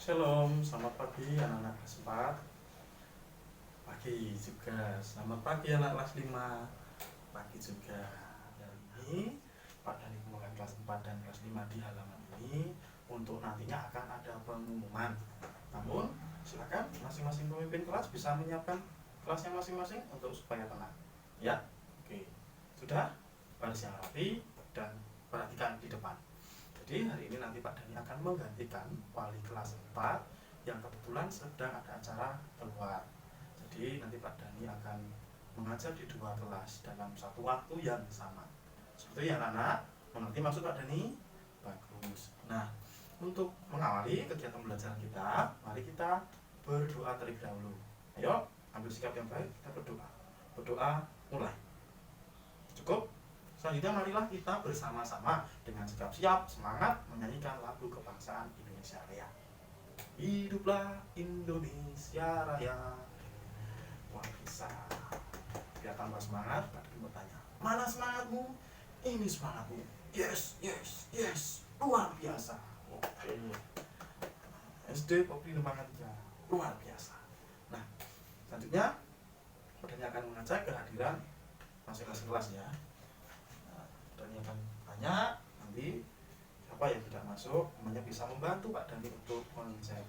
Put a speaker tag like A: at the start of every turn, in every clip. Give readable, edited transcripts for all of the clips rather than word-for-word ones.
A: Shalom, selamat pagi anak-anak kelas 4. Pagi juga, selamat pagi anak kelas 5. Pagi juga. Dan ini Pak Dani Pembukaan kelas 4 dan kelas 5 di halaman ini untuk nantinya akan ada pengumuman. Namun, silakan masing-masing pemimpin kelas bisa menyiapkan kelasnya masing-masing untuk supaya tenang. Ya, oke. Sudah? Baris yang rapi dan perhatikan di depan. Jadi hari ini nanti Pak Dani akan menggantikan wali kelas 4 yang kebetulan sedang ada acara keluar. Jadi nanti Pak Dani akan mengajar di dua kelas dalam satu waktu yang sama. Seperti ya anak-anak, mengerti maksud Pak Dani? Bagus. Nah, untuk mengawali kegiatan belajar kita, mari kita berdoa terlebih dahulu. Ayo, ambil sikap yang baik, kita berdoa. Berdoa mulai. Cukup? Selanjutnya marilah kita bersama-sama dengan sikap siap, semangat menyanyikan lagu kebangsaan Indonesia Raya. Hiduplah Indonesia Raya. Wah bisa. Biar tambah semangat, Pak Dani bertanya, mana semangatmu? Ini semangatmu. Yes, yes, yes. Luar biasa. Oke. SD Popri Lembangan 3. Luar biasa. Nah, selanjutnya Pak Dani akan mengajak kehadiran masing-masing kelas ya. Dani akan tanya nanti siapa yang tidak masuk, namanya bisa membantu Pak Dani untuk mengecek.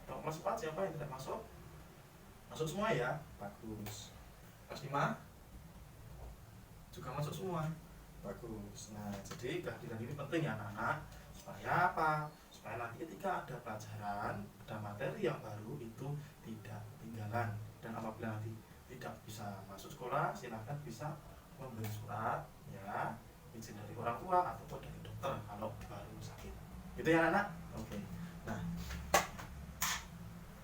A: Kalau kelas 4 siapa yang tidak masuk? Masuk semua ya? Bagus. Kelas 5 juga masuk semua. Bagus. Nah, jadi kehadiran ini penting ya anak-anak. Supaya apa? Supaya nanti ketika ada pelajaran, ada materi yang baru itu tidak ketinggalan. Dan apabila nanti tidak bisa masuk sekolah, silahkan bisa memberi surat ya, izin dari orang tua ataupun dari dokter kalau baru sakit. Gitu ya anak-anak? Oke. Nah,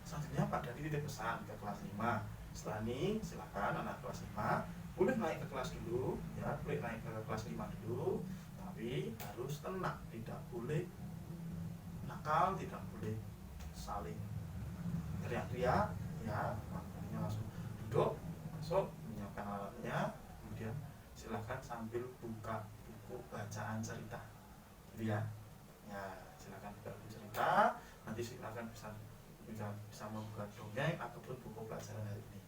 A: selanjutnya Pak Dani titip pesan ke kelas 5. Setelah ini silakan anak kelas 5 boleh naik ke kelas dulu ya, boleh naik ke kelas 5 dulu, tapi harus tenang, tidak boleh nakal, tidak boleh saling teriak-teriak ya. Makanya langsung duduk, masuk, menyiapkan alatnya, kemudian silahkan sambil buka buku bacaan cerita gitu ya. Ya, silahkan buka buku cerita, nanti silahkan bisa membuat dongeng ataupun buku pelajaran hari ini.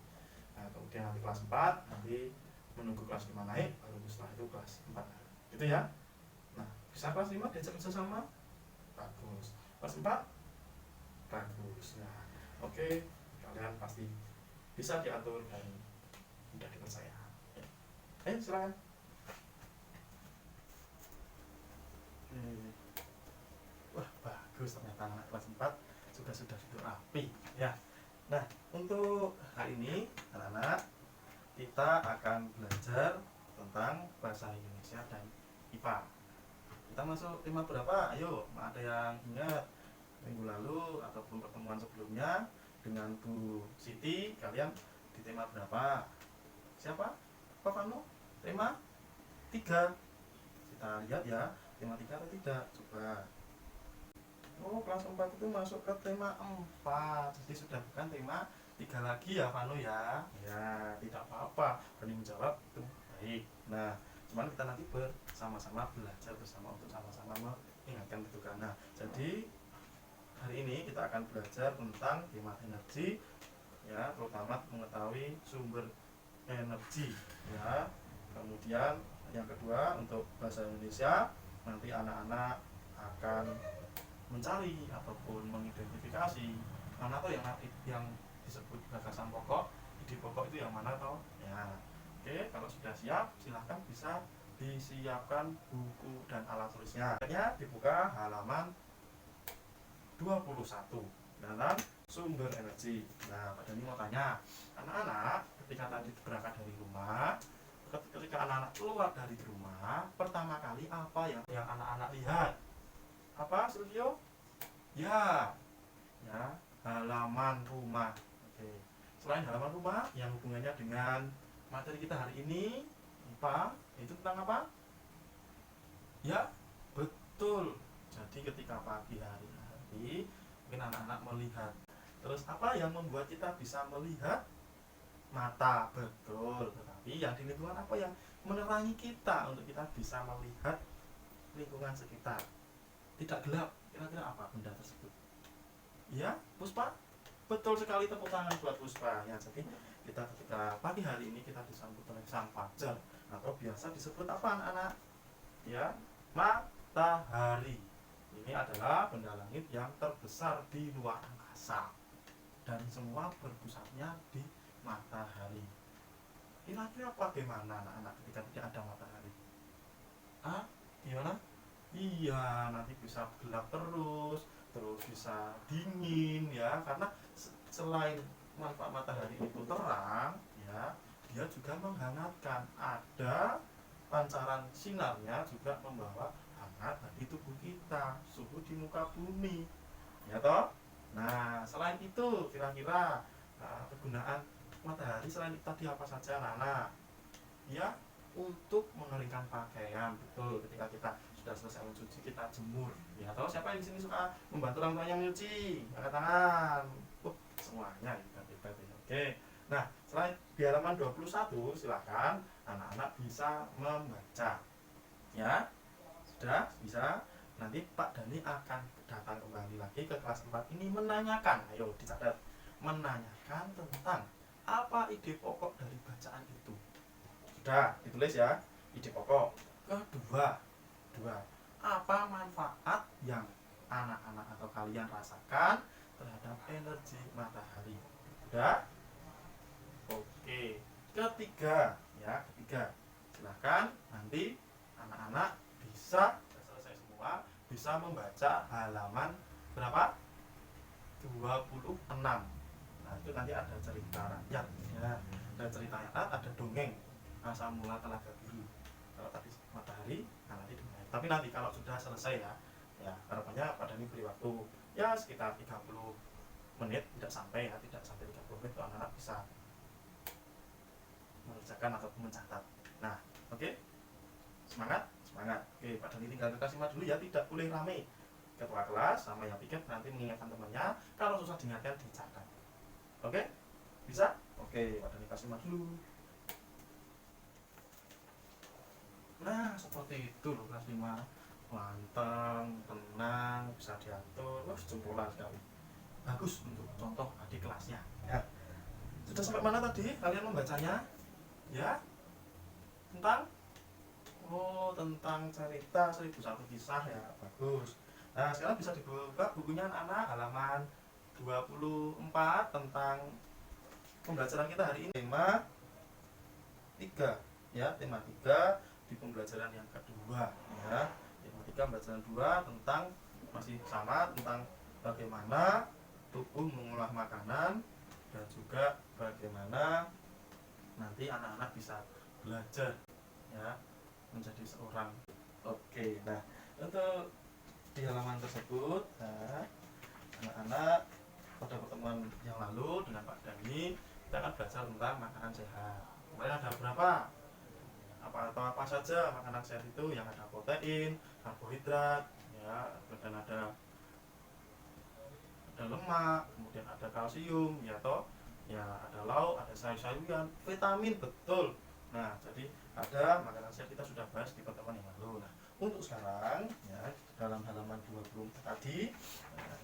A: Nah, kemudian nanti kelas 4 nanti menunggu kelas 5 naik, baru setelah itu kelas 4 gitu ya. Nah, bisa kelas 5 diajak kerja sama? Bagus. Kelas 4? Bagus. Nah, oke, kalian pasti bisa diatur dan mudah dipercaya. Silakan. Wah, bagus, ternyata anak kelas 4 juga sudah duduk rapi ya. Nah, untuk hari ini anak-anak kita akan belajar tentang bahasa Indonesia dan IPA. Kita masuk tema berapa? Ayo, ada yang ingat minggu lalu ataupun pertemuan sebelumnya dengan Bu Siti, kalian di tema berapa? Siapa? Pak Fano? Tema 3. Kita lihat ya, tema 3 atau tidak? Coba. Oh, kelas 4 itu masuk ke tema 4. Jadi sudah bukan tema 3 lagi ya Fano ya. Ya, tidak apa-apa. Berani menjawab itu baik. Nah, cuman kita nanti bersama-sama belajar bersama untuk sama-sama mengingatkan itu kan. Nah, jadi hari ini kita akan belajar tentang tema energi ya, terutama mengetahui sumber energi ya. Kemudian yang kedua untuk bahasa Indonesia, nanti anak-anak akan mencari ataupun mengidentifikasi mana tuh yang disebut gagasan pokok, ide pokok itu yang mana toh ya. Oke, kalau sudah siap silahkan bisa disiapkan buku dan alat tulisnya. Dibuka halaman 21 dalam sumber energi. Nah, Pak Dani mau tanya, anak-anak ketika tadi berangkat dari rumah, ketika anak-anak keluar dari rumah, pertama kali apa yang anak-anak lihat? Apa, Silvio? Ya, halaman rumah. Oke. Selain halaman rumah, yang hubungannya dengan materi kita hari ini, IPA, itu tentang apa? Ya, betul. Jadi ketika pagi hari, mungkin anak-anak melihat. Terus apa yang membuat kita bisa melihat? Mata, betul. Tetapi yang di lingkungan apa yang menerangi kita untuk kita bisa melihat lingkungan sekitar? Tidak gelap Kira-kira apa benda tersebut? Ya, Puspa? Betul sekali, tepuk tangan buat Puspa. Ya, jadi kita ketika pagi hari ini kita disambut oleh sang fajar, atau biasa disebut apa anak-anak? Ya, matahari. Ini adalah benda langit yang terbesar di luar angkasa, dan semua berpusatnya di matahari. Kira-kira bagaimana anak-anak ketika tidak ada matahari? Ah, gimana? Iya, nanti bisa gelap terus bisa dingin ya, karena selain manfaat matahari itu terang ya, dia juga menghangatkan. Ada pancaran sinarnya juga membawa hangat bagi tubuh kita, suhu di muka bumi, ya toh. Nah, selain itu kira-kira kegunaan matahari selain itu tadi apa saja, Nana? Ya, untuk mengeringkan pakaian. Betul, ketika kita sudah selesai mencuci kita jemur. Ya, atau siapa yang di sini suka membantu orang tuanya mencuci? Angkat tangan. Semuanya hebat ya. Oke. Nah, selain di halaman 21 silahkan anak-anak bisa membaca. Ya, sudah bisa. Nanti Pak Dani akan datang kembali lagi ke kelas 4 ini menanyakan. Ayo dicatat. Menanyakan tentang apa ide pokok dari bacaan itu. Sudah ditulis ya, ide pokok. Kedua, apa manfaat yang anak-anak atau kalian rasakan terhadap energi matahari? Sudah? Oke. Ketiga, silahkan nanti anak-anak bisa selesai semua, bisa membaca halaman berapa? 26. Nah, itu nanti ada cerita rakyat ya, ada cerita rakyat, ada dongeng asal mula telaga biru. Kalau tadi matahari, nah nanti dongeng. Tapi nanti kalau sudah selesai ya harapannya pada ini beri waktu ya sekitar 30 menit, tidak sampai 30 menit, anak-anak bisa mengerjakan ataupun mencatat. Nah, oke. Semangat. Oke, Pak Dani tinggal kasih dulu ya, tidak boleh rame. Ketua kelas sama yang piket nanti mengingatkan temannya, kalau susah diingatkan dicatat. Oke? Bisa? Oke, Pak Dani kasih dulu. Nah, seperti itu loh kelas 5. Lantang, tenang, bisa diatur. Wah, jempolan sekali. Bagus untuk contoh adik kelasnya. Ya. Sudah sampai mana tadi kalian membacanya? Ya? Tentang cerita 1001 kisah ya. Bagus. Nah, sekarang bisa dibuka bukunya anak-anak halaman 24 tentang pembelajaran kita hari ini. Tema 3 ya, tema 3 di pembelajaran yang kedua ya. Tema 3 pembelajaran 2 tentang masih sama tentang bagaimana tubuh mengolah makanan dan juga bagaimana nanti anak-anak bisa belajar ya menjadi seorang. Oke, nah untuk di halaman tersebut, nah, anak-anak pada pertemuan yang lalu dengan Pak Dani kita akan belajar tentang makanan sehat. Kemarin ada berapa? Apa saja makanan sehat itu, yang ada protein, karbohidrat, ya, dan ada lemak, kemudian ada kalsium, ya toh, ya ada lauk, ada sayur-sayuran, vitamin, betul. Nah, jadi ada makanan sehat kita sudah bahas di pertemuan yang lalu. Nah, untuk sekarang ya dalam halaman 20 tadi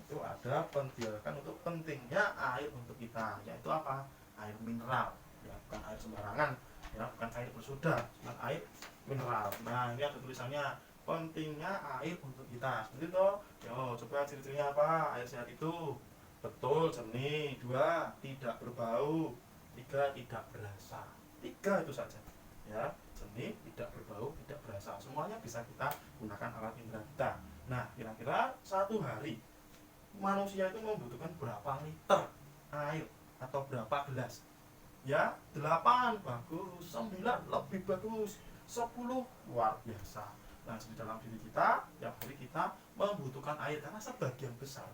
A: itu ada penjelasan untuk pentingnya air untuk kita, yaitu apa? Air mineral, ya bukan air sembarangan, ya bukan air bersoda, cuma air mineral. Nah, ini ada tulisannya pentingnya air untuk kita. Seperti itu. Yo, coba ciri-cirinya apa? Air sehat itu betul jernih, 2 tidak berbau, 3 tidak berasa. 3 itu saja. Ya, jernih, tidak berbau, tidak berasa. Semuanya bisa kita gunakan alat indera kita. Nah, kira-kira satu hari manusia itu membutuhkan berapa liter air atau berapa gelas? Ya, 8 bagus, 9 lebih bagus, 10 luar biasa. Nah, di dalam diri kita tiap hari kita membutuhkan air karena sebagian besar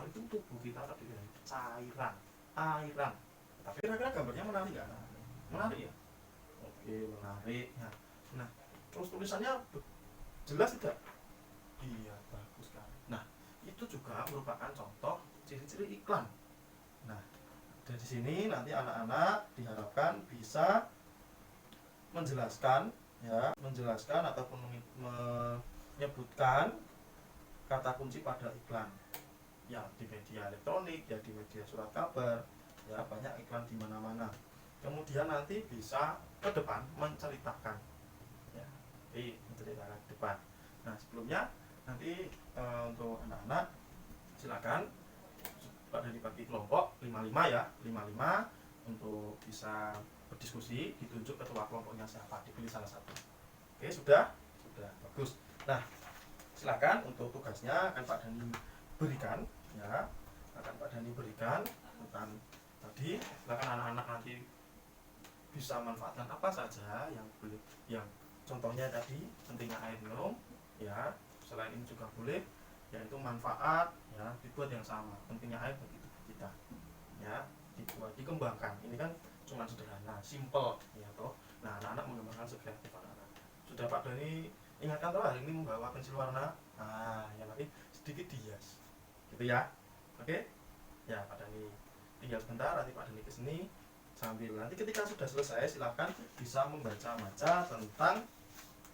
A: itu tubuh kita terdiri dari airan. Tapi kira-kira gambarnya menarik nggak? Menarik ya? Oke, menarik. Nah, terus tulisannya jelas tidak? Iya, bagus sekali. Nah, itu juga merupakan contoh ciri-ciri iklan. Nah, dari sini nanti anak-anak diharapkan bisa menjelaskan ataupun menyebutkan kata kunci pada iklan ya, di media elektronik ya, di media surat kabar ya, banyak iklan di mana-mana. Kemudian nanti bisa ke depan menceritakan ya, jadi menceritakan ke depan. Nah sebelumnya nanti untuk anak-anak silakan pada dibagi kelompok 55 ya, 55 untuk bisa berdiskusi, ditunjuk ketua kelompoknya siapa, dipilih salah satu. Oke, sudah bagus. Nah silakan untuk tugasnya akan Pak Dani berikan ya, akan Pak Dani berikan tentang tadi. Silakan anak-anak nanti bisa manfaatkan apa saja yang boleh, yang contohnya tadi pentingnya air minum ya. Selain ini juga boleh yaitu manfaat ya, dibuat yang sama, pentingnya air bagi tubuh kita ya, dibuat dikembangkan. Ini kan cuma sederhana, simple ya toh. Nah anak-anak mengembangkan sekreatif anak-anak. Sudah Pak Dani ingatkan toh hari ini membawa pensil warna, nah ya nanti sedikit dihias gitu ya. Oke ya Pak Dani tinggal sebentar, nanti Pak Dani kesini sambil nanti ketika sudah selesai silahkan bisa membaca-baca tentang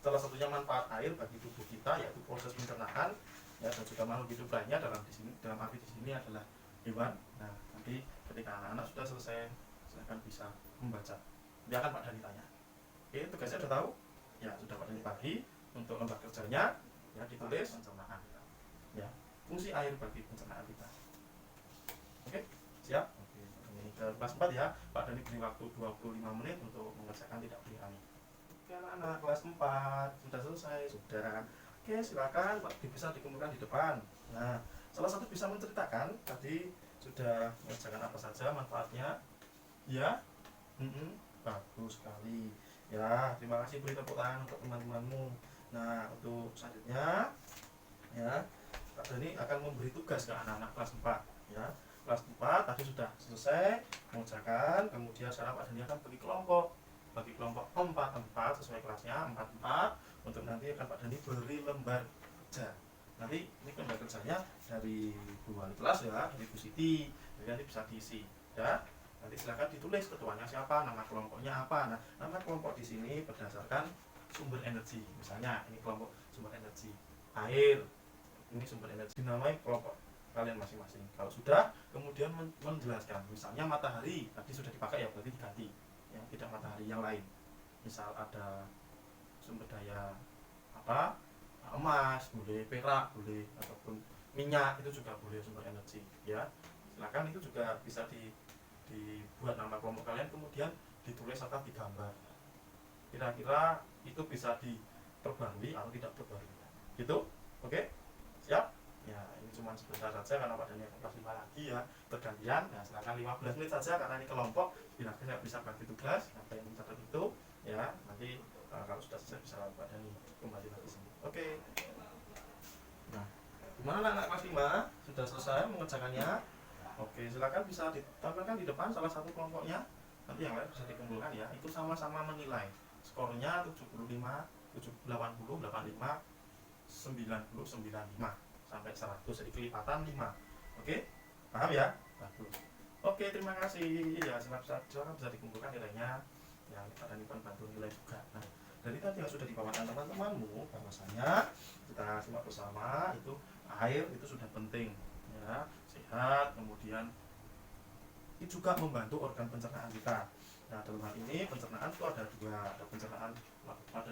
A: salah satunya manfaat air bagi tubuh kita, yaitu proses pencernaan ya, dan juga makhluk hidup lainnya dalam arti di sini adalah hewan. Nah nanti ketika anak-anak sudah selesai silahkan bisa membaca, dia akan Pak Dani tanya. Oke, tugasnya sudah tahu ya, sudah Pak Dani bagi untuk lembar kerjanya ya, ditulis pencernaan ya, fungsi air bagi pencernaan kita. Oke siap. Oke, ini ke kelas 4 ya, Pak Dani beri waktu 25 menit untuk mengerjakan tidak berani. Oke anak-anak kelas 4 sudah selesai, sudah. Oke silakan Pak bisa dikumpulkan di depan. Nah salah satu bisa menceritakan tadi sudah mengerjakan apa saja manfaatnya ya. Bagus sekali ya, terima kasih, beri tepuk tangan untuk teman-temanmu. Nah untuk selanjutnya ya, Pak Dani akan memberi tugas ke anak-anak kelas 4 ya. Kelas 4 tadi sudah selesai mengerjakan, kemudian sekarang Pak Dani akan bagi kelompok 4 sesuai kelasnya, 4 untuk nanti akan Pak Dani beri lembar kerja. Nanti ini lembar kerjanya dari Bu Wali kelas ya, dari Bu Siti, jadi nanti bisa diisi ya. Nanti silakan ditulis ketuanya siapa, nama kelompoknya apa. Nah nama kelompok di sini berdasarkan sumber energi, misalnya ini kelompok sumber energi air, ini sumber energi, dinamai kelompok kalian masing-masing. Kalau sudah kemudian menjelaskan, misalnya matahari tadi sudah dipakai ya, berarti diganti yang tidak matahari yang lain. Misal ada sumber daya apa, emas boleh, perak boleh, ataupun minyak itu juga boleh sumber energi ya. Silakan itu juga bisa dibuat nama kelompok kalian, kemudian ditulis atau digambar. Kira-kira itu bisa diperbarui atau tidak perbarui gitu. Oke siap ya, ini cuma sebentar saja karena Pak Dani akan kelas 5 lagi ya, bergantian. Nah silakan 15 menit saja karena ini kelompok, saya bisa bagi tugas apa yang mencatat itu ya. Nanti kalau sudah selesai bisa Pak Dani kembali lagi sini. Oke. Nah gimana anak kelas 5 sudah selesai mengerjakannya? Oke silakan bisa ditampilkan di depan salah satu kelompoknya, nanti yang lain bisa dikumpulkan ya. Itu sama-sama menilai skornya 75, 80, 85, 90, 95 sampai 100, jadi kelipatan 5. Oke paham ya? Bagus. Oke terima kasih ya, silakan bisa dikumpulkan nilainya ya, kita dan bantu nilai juga. Nah dari tadi yang sudah dibawakan teman-temanmu bahwasanya kita simak bersama, itu air itu sudah penting ya, sehat, kemudian ini juga membantu organ pencernaan kita. Nah dalam hal ini pencernaan itu ada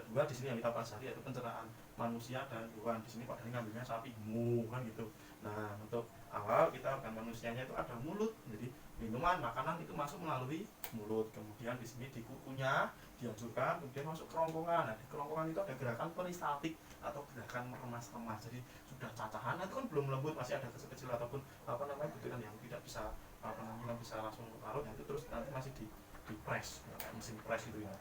A: dua di sini yang kita pelajari, yaitu pencernaan manusia dan hewan. Di sini Pak Dani ngambilnya sapi mu kan gitu. Nah untuk awal kita organ manusianya itu ada mulut, jadi minuman makanan itu masuk melalui mulut, kemudian di sini di kukunya dihancurkan, kemudian masuk kerongkongan. Nah di kerongkongan itu ada gerakan peristaltik atau gerakan meremas-remas, jadi sudah cacahan itu kan belum lembut, masih ada kecil-kecil ataupun butiran yang tidak bisa bisa langsung larut, itu terus nanti masih di press ya, kayak mesin press itu ya,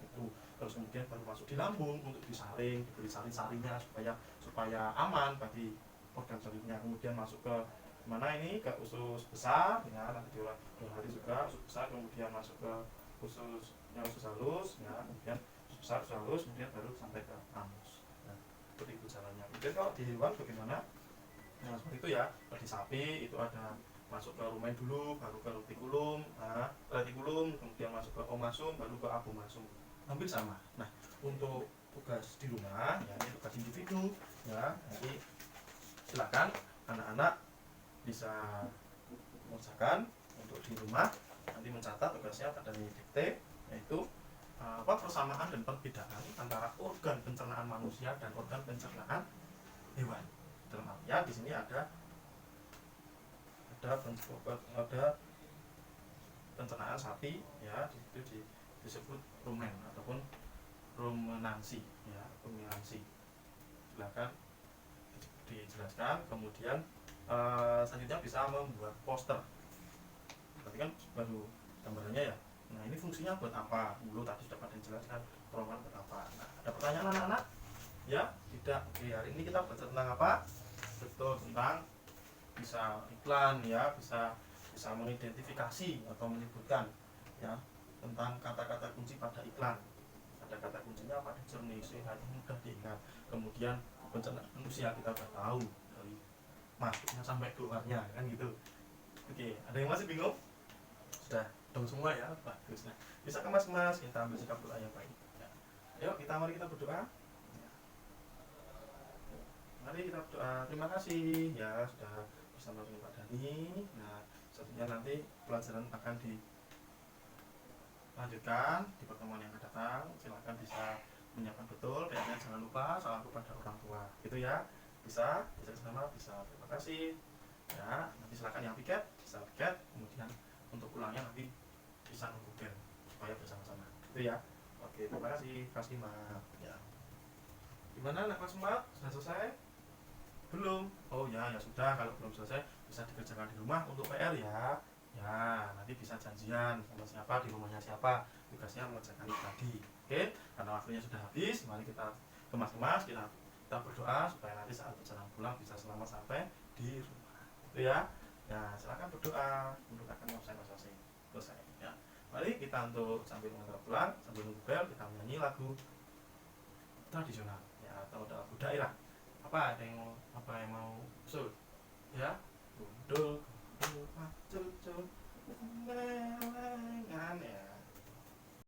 A: itu terus kemudian baru masuk di lambung untuk disaring, diberi sari-sarinya supaya aman bagi organ selanjutnya. Kemudian masuk ke mana ini, ke usus besar ya, nanti diolah 2 hari juga usus besar, kemudian masuk ke usus halus ya, kemudian usus besar, usus halus, kemudian baru sampai ke anus. Nah seperti itu jalannya. Kemudian kalau di hewan bagaimana? Nah seperti itu ya, di sapi itu ada masuk ke rumen dulu, baru ke retikulum, kemudian masuk ke omasum, baru ke abomasum, hampir sama. Nah untuk tugas di rumah ya, ini tugas individu ya. Nanti silakan anak-anak bisa mengerjakan untuk di rumah, nanti mencatat tugasnya pada dikte, yaitu persamaan dan perbedaan antara organ pencernaan manusia dan organ pencernaan hewan. Dalam artian di sini ada pencernaan sapi ya, itu disebut rumen ataupun rumenansi ya, ruminansi. Silakan dijelaskan. Kemudian selanjutnya bisa membuat poster. Berarti kan baru gambarannya ya. Nah, ini fungsinya buat apa? Dulu tadi sudah pada dijelaskan terowongan buat apa. Nah, ada pertanyaan anak-anak? Ya, tidak. Oke, hari ini kita belajar tentang apa? Betul, tentang bisa iklan ya, bisa mengidentifikasi atau menyebutkan ya tentang kata-kata kunci pada iklan. Ada kata kuncinya pada jernih, sehat, mudah diingat. Kemudian pencernaan manusia kita sudah tahu dari masuknya sampai keluarnya kan gitu. Oke, ada yang masih bingung? Sudah tahu semua ya, bagus. Nah, bisa ke mas-mas, kita ambil sikap doa yang baik ya. Ayo mari kita berdoa ya. Mari kita berdoa. Terima kasih ya sudah bersama dengan Pak Dani. Nah, selanjutnya nanti pelajaran akan dilanjutkan di pertemuan yang akan datang. Silakan bisa menyiapkan betul, PR-nya jangan lupa salam kepada orang tua gitu ya. Bisa bersama, bisa. Terima kasih ya. Nanti silakan yang piket bisa piket, kemudian untuk pulangnya nanti bisa nunggu supaya bersama-sama itu ya. Oke, terima kasih kelas 5 ya. Gimana anak kelas 4 sudah selesai belum? Oh ya, ya sudah. Kalau belum selesai bisa dikerjakan di rumah untuk PR ya. Ya, nanti bisa janjian sama siapa di rumahnya siapa, tugasnya mengerjakan itu tadi. Oke, karena waktunya sudah habis, mari kita kemas-kemas, kita berdoa supaya nanti saat perjalanan pulang bisa selamat sampai di rumah itu ya. Ya, silakan berdoa untuk akan masing-masing selesai ya. Mari kita untuk sambil mengantar pulang, sambil nunggu bel, kita menyanyi lagu tradisional ya, atau lagu daerah. Apa yang mau usul ya? Gundul